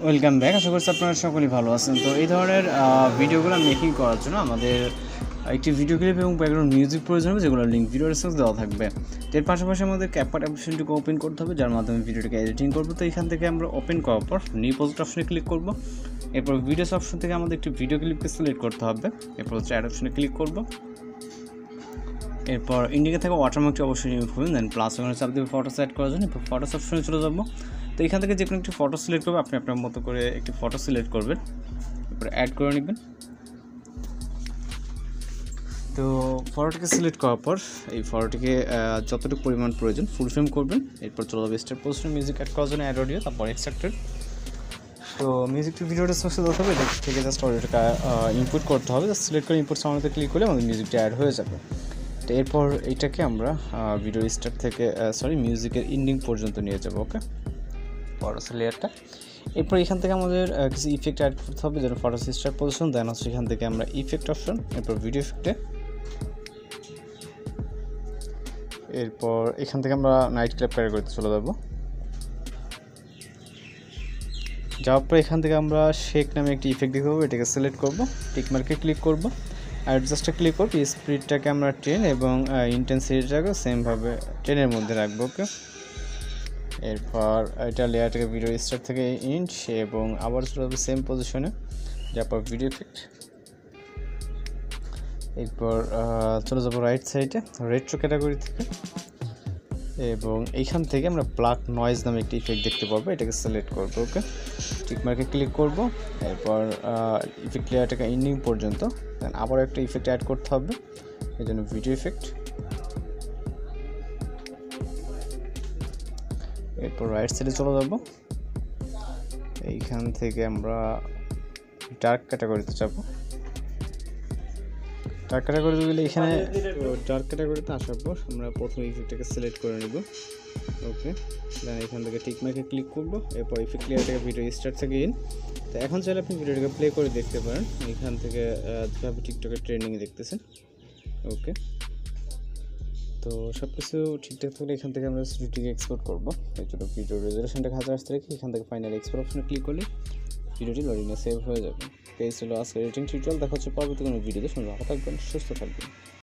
Welcome back. আশা করছি আপনারা সকলেই ভালো আছেন। তো এই ধরনের ভিডিওগুলো মেকিং করার জন্য আমাদের একটি ভিডিও ক্লিপ এবং ব্যাকগ্রাউন্ড মিউজিক প্রয়োজন হবে, যেগুলোর লিঙ্ক ভিডিও ডিসক্রিপশনে দেওয়া থাকবে। তো এর পাশাপাশি আমাদের CapCut অ্যাপ্লিকেশনটিকে ওপেন করতে হবে, যার মাধ্যমে ভিডিওটিকে এডিটিং করবো। তো এখান থেকে আমরা ওপেন করার পর নিউ প্রজেক্ট অপশনে ক্লিক করব। এরপর ভিডিওস অপশন থেকে আমাদের একটি ভিডিও ক্লিপকে সিলেক্ট করতে হবে। এরপর অ্যাড অপশনে ক্লিক করব। এরপর ইন্ডিকে থেকে ওয়াটারমার্কটি অবশ্যই রিমুভ করবেন। দেন প্লাস ওখানে চাপ দিয়ে ফটো সেট করার জন্য এরপর ফটোস অপশনে চলে যাব। তো এখান থেকে যে কোনো একটি ফটো সিলেক্ট করবে, আপনি আপনার মতো করে একটি ফটো সিলেক্ট করবেন, এরপর অ্যাড করে নেবেন। তো ফটোটিকে সিলেক্ট করার পর এই ফটোটিকে যতটুকু পরিমাণ প্রয়োজন ফুল ফ্রেম করবেন। এরপর চলে যাবে স্টার পজিশনে মিউজিক অ্যাড করার জন্য অ্যাড অডিও, তারপর এক্সট্রাক্টেড। তো মিউজিকটি ভিডিওটা সমস্ত দিতে হবে, এটা থেকে জাস্ট অডিওটাকে ইনপুট করতে হবে। জাস্ট সিলেক্ট করে ইনপুট সাউন্ডে ক্লিক করলে আমাদের মিউজিকটা অ্যাড হয়ে যাবে। তো এরপর এইটাকে আমরা ভিডিও স্টার্ট থেকে মিউজিকের এন্ডিং পর্যন্ত নিয়ে যাবো। ওকে, ফটোস লেয়ারটা। এরপর এখান থেকে আমাদের কিছু ইফেক্ট অ্যাড করতে হবে, যেন ফটোস স্টার্ট পজিশন। দেন হচ্ছে এখান থেকে আমরা ইফেক্ট অপশন, এরপর ভিডিও ইফেক্টে। এরপর এখান থেকে আমরা নাইট ক্ল্যাপ ক্যারি করতে চলে যাবো। যাওয়ার পর এখান থেকে আমরা শেক নামে একটি ইফেক্ট দেখতে পাবো, এটাকে সিলেক্ট করবো, টিক মার্কে ক্লিক করবো, অ্যাডজাস্টে ক্লিক করবো। স্পিডটাকে আমরা 10 এবং ইন্টেন্সিটিটাকে সেমভাবে 10-এর মধ্যে রাখবো। ওকে, এরপর এটা লেয়ারটাকে ভিডিও স্টার্ট থেকে ইন্ট এবং আবার চলে যাবে সেম পজিশনে। যারপর ভিডিও ইফেক্ট। এরপর চলে যাবো রাইট সাইডে রেট্রো ক্যাটাগরি থেকে, এবং এইখান থেকে আমরা ব্ল্যাক নয়েজ নামে একটি ইফেক্ট দেখতে পারবো, এটাকে সিলেক্ট করবো। ওকে, টিক মার্কে ক্লিক করব। এরপর ইফেক্ট লেয়ারটাকে এন্ডিং পর্যন্ত, দেন আবার একটা ইফেক্ট অ্যাড করতে হবে, এই জন্য ভিডিও ইফেক্ট। এরপর রাইট সাইডে চলে যাব। এইখান থেকে আমরা ডার্ক ক্যাটাগরিতে যাব। ডার্ক ক্যাটাগরিতে গেলে এখানে ডার্ক ক্যাটাগরিতে আসার পর আমরা প্রথম ইফেক্টটাকে সিলেক্ট করে নেব। ওকে, দেন এখান থেকে টিক মার্কে ক্লিক করব। এরপর ইফেক্ট লেয়ারটাকে ভিডিও স্টার্ট থেকে ইন। তো এখন চাইলে আপনি ভিডিওটাকে প্লে করে দেখতে পারেন, এখান থেকে যেভাবে টিকটকের ট্রেন্ডিংয়ে দেখতেছেন। ওকে, তো সব কিছু ঠিকঠাক থাকলে এখান থেকে আমরা ভিডিওটিকে এক্সপোর্ট করবো। এই জন্য ভিডিও রেজুলেশনটাকে 1000 আসতে রেখে এখান থেকে ফাইনাল এক্সপোর্ট অপশনে ক্লিক করলে ভিডিওটি লোডিংয়ে সেভ হয়ে যাবে। এই ছিল আজকের এডিটিং টিউটোরিয়াল। দেখা হচ্ছে পরবর্তী কোনো ভিডিওতে। ভালো থাকবেন, সুস্থ থাকবেন।